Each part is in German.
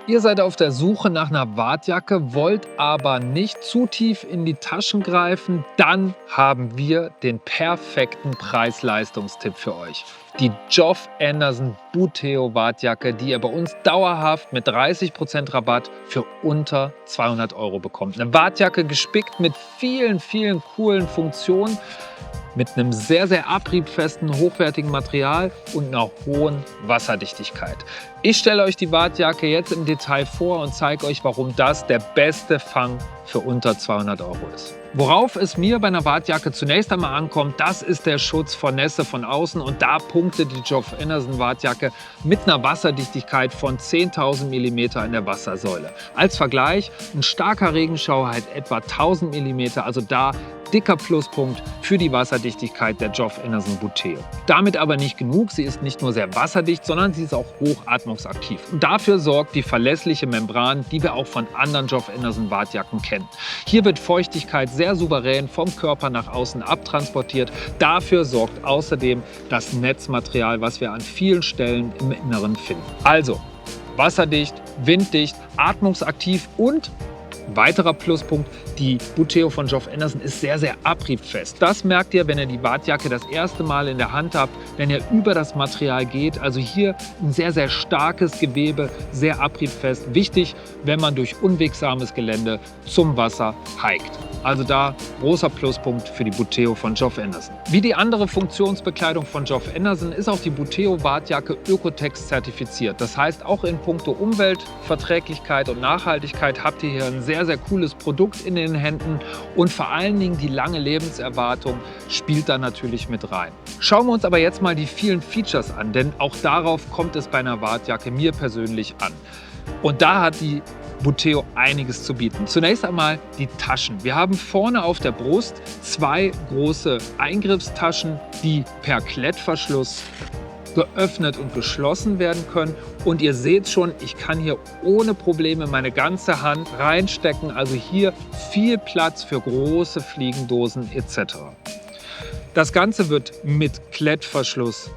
Ihr seid auf der Suche nach einer Wartjacke, wollt aber nicht zu tief in die Taschen greifen, dann haben wir den perfekten Preis-Leistungstipp für euch. Die Joff Anderson Buteo Wartjacke, die ihr bei uns dauerhaft mit 30% Rabatt für unter 200 € bekommt. Eine Wartjacke gespickt mit vielen coolen Funktionen, mit einem sehr abriebfesten, hochwertigen Material und einer hohen Wasserdichtigkeit. Ich stelle euch die Wartjacke jetzt im Detail vor und zeige euch, warum das der beste Fang für unter 200 € ist. Worauf es mir bei einer Wartjacke zunächst einmal ankommt, das ist der Schutz vor Nässe von außen, und da punktet die Joff Anderson Wartjacke mit einer Wasserdichtigkeit von 10.000 mm in der Wassersäule. Als Vergleich, ein starker Regenschauer hat etwa 1.000 mm, also da dicker Pluspunkt für die Wasserdichtigkeit der Joff Anderson Buteo. Damit aber nicht genug, sie ist nicht nur sehr wasserdicht, sondern sie ist auch hochatmungsaktiv. Und dafür sorgt die verlässliche Membran, die wir auch von anderen Joff Anderson Wartjacken kennen. Hier wird Feuchtigkeit sehr souverän vom Körper nach außen abtransportiert. Dafür sorgt außerdem das Netzmaterial, was wir an vielen Stellen im Inneren finden. Also wasserdicht, winddicht, atmungsaktiv und weiterer Pluspunkt, die Buteo von Joff Anderson ist sehr abriebfest. Das merkt ihr, wenn ihr die Wartjacke das erste Mal in der Hand habt, wenn ihr über das Material geht. Also hier ein sehr starkes Gewebe, sehr abriebfest. Wichtig, wenn man durch unwegsames Gelände zum Wasser hiked. Also da großer Pluspunkt für die Buteo von Joff Anderson. Wie die andere Funktionsbekleidung von Joff Anderson ist auch die Buteo Wartjacke Ökotex zertifiziert. Das heißt, auch in puncto Umweltverträglichkeit und Nachhaltigkeit habt ihr hier ein sehr cooles Produkt in den Händen, und vor allen Dingen die lange Lebenserwartung spielt da natürlich mit rein. Schauen wir uns aber jetzt mal die vielen Features an, denn auch darauf kommt es bei einer Wartjacke mir persönlich an. Und da hat die Buteo einiges zu bieten. Zunächst einmal die Taschen. Wir haben vorne auf der Brust zwei große Eingriffstaschen, die per Klettverschluss geöffnet und geschlossen werden können. Und ihr seht schon, ich kann hier ohne Probleme meine ganze Hand reinstecken. Also hier viel Platz für große Fliegendosen etc. Das Ganze wird mit Klettverschluss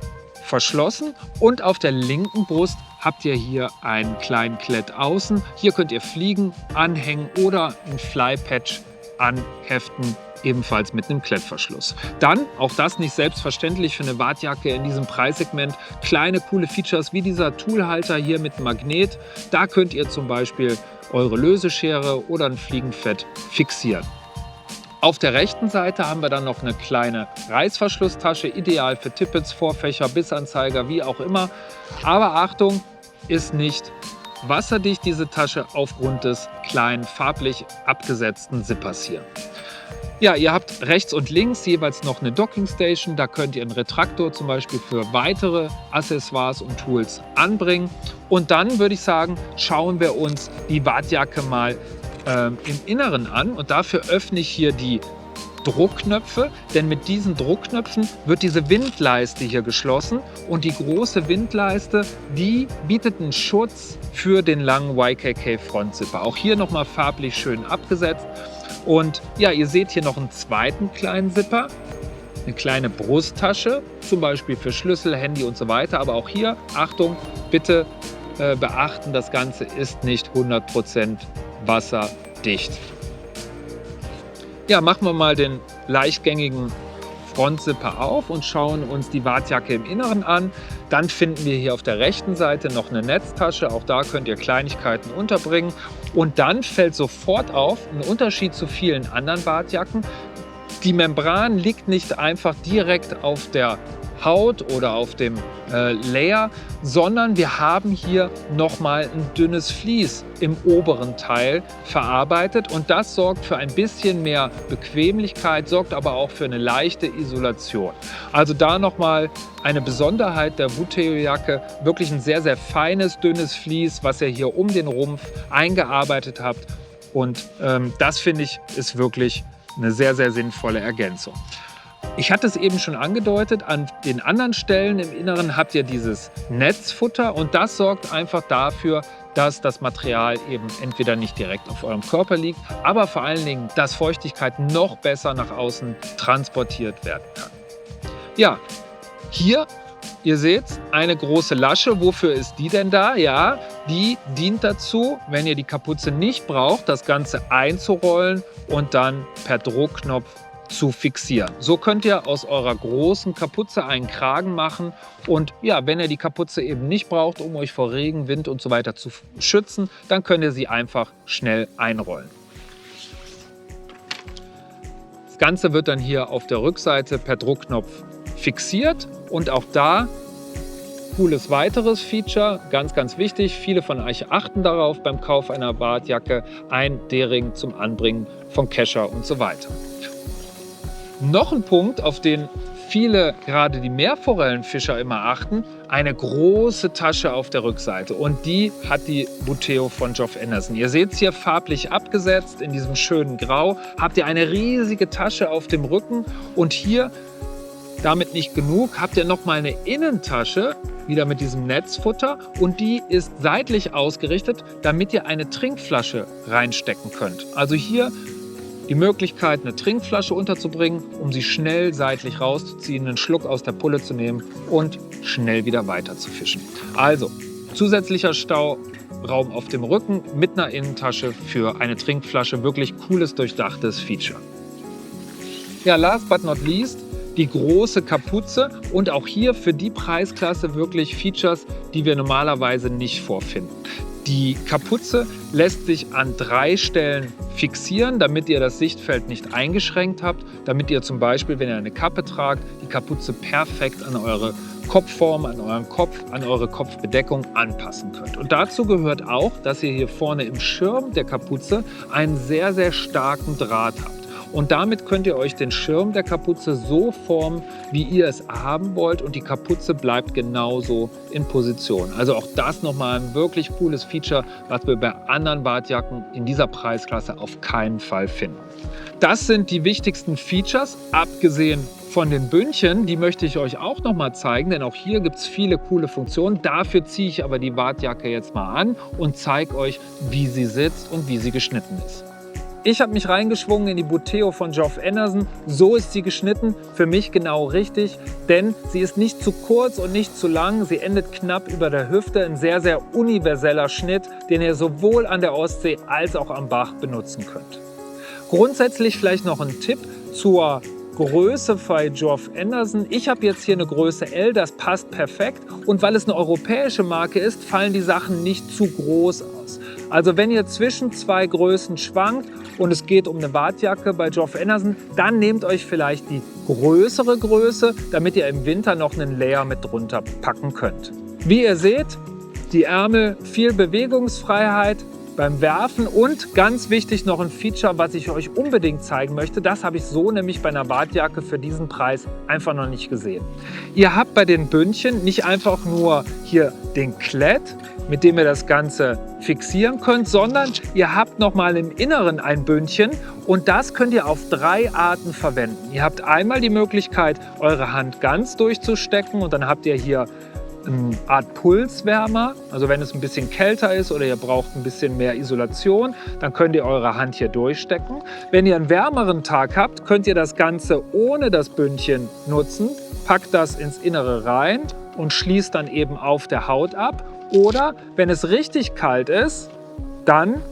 verschlossen, und auf der linken Brust habt ihr hier einen kleinen Klett außen. Hier könnt ihr Fliegen anhängen oder ein Flypatch anheften, ebenfalls mit einem Klettverschluss. Dann, auch das nicht selbstverständlich für eine Wartjacke in diesem Preissegment, kleine coole Features wie dieser Toolhalter hier mit Magnet. Da könnt ihr zum Beispiel eure Löseschere oder ein Fliegenfett fixieren. Auf der rechten Seite haben wir dann noch eine kleine Reißverschlusstasche, ideal für Tippets, Vorfächer, Bissanzeiger, wie auch immer. Aber Achtung, ist nicht wasserdicht diese Tasche aufgrund des kleinen farblich abgesetzten Zippers hier. Ja, ihr habt rechts und links jeweils noch eine Dockingstation. Da könnt ihr einen Retraktor zum Beispiel für weitere Accessoires und Tools anbringen. Und dann würde ich sagen, schauen wir uns die Wartjacke mal im Inneren an. Und dafür öffne ich hier die Druckknöpfe, denn mit diesen Druckknöpfen wird diese Windleiste hier geschlossen, und die große Windleiste, die bietet einen Schutz für den langen YKK Frontzipper. Auch hier nochmal farblich schön abgesetzt. Und ja, ihr seht hier noch einen zweiten kleinen Zipper, eine kleine Brusttasche, zum Beispiel für Schlüssel, Handy und so weiter. Aber auch hier, Achtung, bitte beachten, das Ganze ist nicht 100% wasserdicht. Ja, machen wir mal den leichtgängigen Frontzipper auf und schauen uns die Wartjacke im Inneren an. Dann finden wir hier auf der rechten Seite noch eine Netztasche. Auch da könnt ihr Kleinigkeiten unterbringen. Und dann fällt sofort auf, ein Unterschied zu vielen anderen Wartjacken: die Membran liegt nicht einfach direkt auf der Haut oder auf dem Layer, sondern wir haben hier nochmal ein dünnes Vlies im oberen Teil verarbeitet, und das sorgt für ein bisschen mehr Bequemlichkeit, sorgt aber auch für eine leichte Isolation. Also da nochmal eine Besonderheit der Buteo-Jacke, wirklich ein sehr feines, dünnes Vlies, was ihr hier um den Rumpf eingearbeitet habt, und das finde ich ist wirklich eine sehr sinnvolle Ergänzung. Ich hatte es eben schon angedeutet, an den anderen Stellen im Inneren habt ihr dieses Netzfutter, und das sorgt einfach dafür, dass das Material eben entweder nicht direkt auf eurem Körper liegt, aber vor allen Dingen, dass Feuchtigkeit noch besser nach außen transportiert werden kann. Ja, hier, ihr seht, eine große Lasche. Wofür ist die denn da? Ja, Die dient dazu, wenn ihr die Kapuze nicht braucht, das Ganze einzurollen und dann per Druckknopf zu fixieren. So könnt ihr aus eurer großen Kapuze einen Kragen machen und ja, wenn ihr die Kapuze eben nicht braucht, um euch vor Regen, Wind und so weiter zu schützen, dann könnt ihr sie einfach schnell einrollen. Das Ganze wird dann hier auf der Rückseite per Druckknopf fixiert und auch da cooles weiteres Feature, ganz, ganz wichtig, viele von euch achten darauf beim Kauf einer Wartjacke, ein D-Ring zum Anbringen von Kescher und so weiter. Noch ein Punkt, auf den viele, gerade die Meerforellenfischer, immer achten, eine große Tasche auf der Rückseite und die hat die Buteo von Geoff Anderson. Ihr seht es hier farblich abgesetzt in diesem schönen Grau, habt ihr eine riesige Tasche auf dem Rücken und hier, damit nicht genug, habt ihr noch mal eine Innentasche, wieder mit diesem Netzfutter und die ist seitlich ausgerichtet, damit ihr eine Trinkflasche reinstecken könnt. Also hier die Möglichkeit, eine Trinkflasche unterzubringen, um sie schnell seitlich rauszuziehen, einen Schluck aus der Pulle zu nehmen und schnell wieder weiter zu fischen. Also zusätzlicher Stauraum auf dem Rücken mit einer Innentasche für eine Trinkflasche. Wirklich cooles, durchdachtes Feature. Ja, last but not least, die große Kapuze und auch hier für die Preisklasse wirklich Features, die wir normalerweise nicht vorfinden. Die Kapuze lässt sich an 3 Stellen fixieren, damit ihr das Sichtfeld nicht eingeschränkt habt, damit ihr zum Beispiel, wenn ihr eine Kappe tragt, die Kapuze perfekt an eure Kopfform, an euren Kopf, an eure Kopfbedeckung anpassen könnt. Und dazu gehört auch, dass ihr hier vorne im Schirm der Kapuze einen sehr, sehr starken Draht habt. Und damit könnt ihr euch den Schirm der Kapuze so formen, wie ihr es haben wollt und die Kapuze bleibt genauso in Position. Also auch das nochmal ein wirklich cooles Feature, was wir bei anderen Wartjacken in dieser Preisklasse auf keinen Fall finden. Das sind die wichtigsten Features, abgesehen von den Bündchen, die möchte ich euch auch noch mal zeigen, denn auch hier gibt es viele coole Funktionen. Dafür ziehe ich aber die Wartjacke jetzt mal an und zeige euch, wie sie sitzt und wie sie geschnitten ist. Ich habe mich reingeschwungen in die Buteo von Geoff Anderson. So ist sie geschnitten, für mich genau richtig, denn sie ist nicht zu kurz und nicht zu lang. Sie endet knapp über der Hüfte, ein sehr, sehr universeller Schnitt, den ihr sowohl an der Ostsee als auch am Bach benutzen könnt. Grundsätzlich vielleicht noch ein Tipp zur Größe bei Geoff Anderson. Ich habe jetzt hier eine Größe L, das passt perfekt. Und weil es eine europäische Marke ist, fallen die Sachen nicht zu groß aus. Also wenn ihr zwischen 2 Größen schwankt und es geht um eine Wartjacke bei Geoff Anderson, dann nehmt euch vielleicht die größere Größe, damit ihr im Winter noch einen Layer mit drunter packen könnt. Wie ihr seht, die Ärmel, viel Bewegungsfreiheit beim Werfen und ganz wichtig noch ein Feature, was ich euch unbedingt zeigen möchte. Das habe ich so nämlich bei einer Wartjacke für diesen Preis einfach noch nicht gesehen. Ihr habt bei den Bündchen nicht einfach nur hier den Klett, mit dem ihr das Ganze fixieren könnt, sondern ihr habt nochmal im Inneren ein Bündchen und das könnt ihr auf 3 Arten verwenden. Ihr habt einmal die Möglichkeit, eure Hand ganz durchzustecken und dann habt ihr hier eine Art Pulswärmer, also wenn es ein bisschen kälter ist oder ihr braucht ein bisschen mehr Isolation, dann könnt ihr eure Hand hier durchstecken. Wenn ihr einen wärmeren Tag habt, könnt ihr das Ganze ohne das Bündchen nutzen, packt das ins Innere rein und schließt dann eben auf der Haut ab. Oder wenn es richtig kalt ist, dann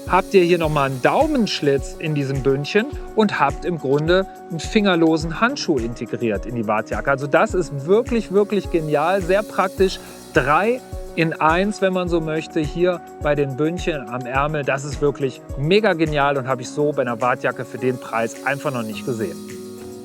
habt ihr hier nochmal einen Daumenschlitz in diesem Bündchen und habt im Grunde einen fingerlosen Handschuh integriert in die Wartjacke. Also das ist wirklich, wirklich genial, sehr praktisch. 3 in 1, wenn man so möchte, hier bei den Bündchen am Ärmel. Das ist wirklich mega genial und habe ich so bei einer Wartjacke für den Preis einfach noch nicht gesehen.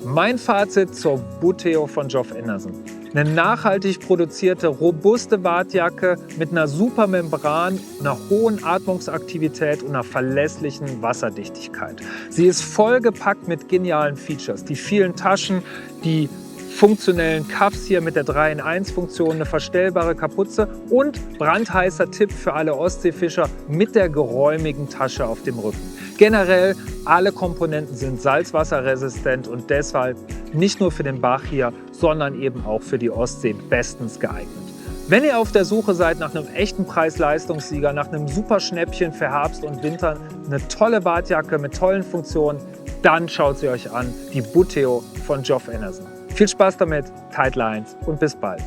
Mein Fazit zur Buteo von Geoff Anderson. Eine nachhaltig produzierte, robuste Wartjacke mit einer super Membran, einer hohen Atmungsaktivität und einer verlässlichen Wasserdichtigkeit. Sie ist vollgepackt mit genialen Features. Die vielen Taschen, die funktionellen Cuffs hier mit der 3-in-1-Funktion, eine verstellbare Kapuze und brandheißer Tipp für alle Ostseefischer mit der geräumigen Tasche auf dem Rücken. Generell, alle Komponenten sind salzwasserresistent und deshalb nicht nur für den Bach hier, sondern eben auch für die Ostsee bestens geeignet. Wenn ihr auf der Suche seid nach einem echten Preis-Leistungssieger, nach einem super Schnäppchen für Herbst und Winter, eine tolle Wartjacke mit tollen Funktionen, dann schaut sie euch an, die Buteo von Geoff Anderson. Viel Spaß damit, Tight Lines und bis bald.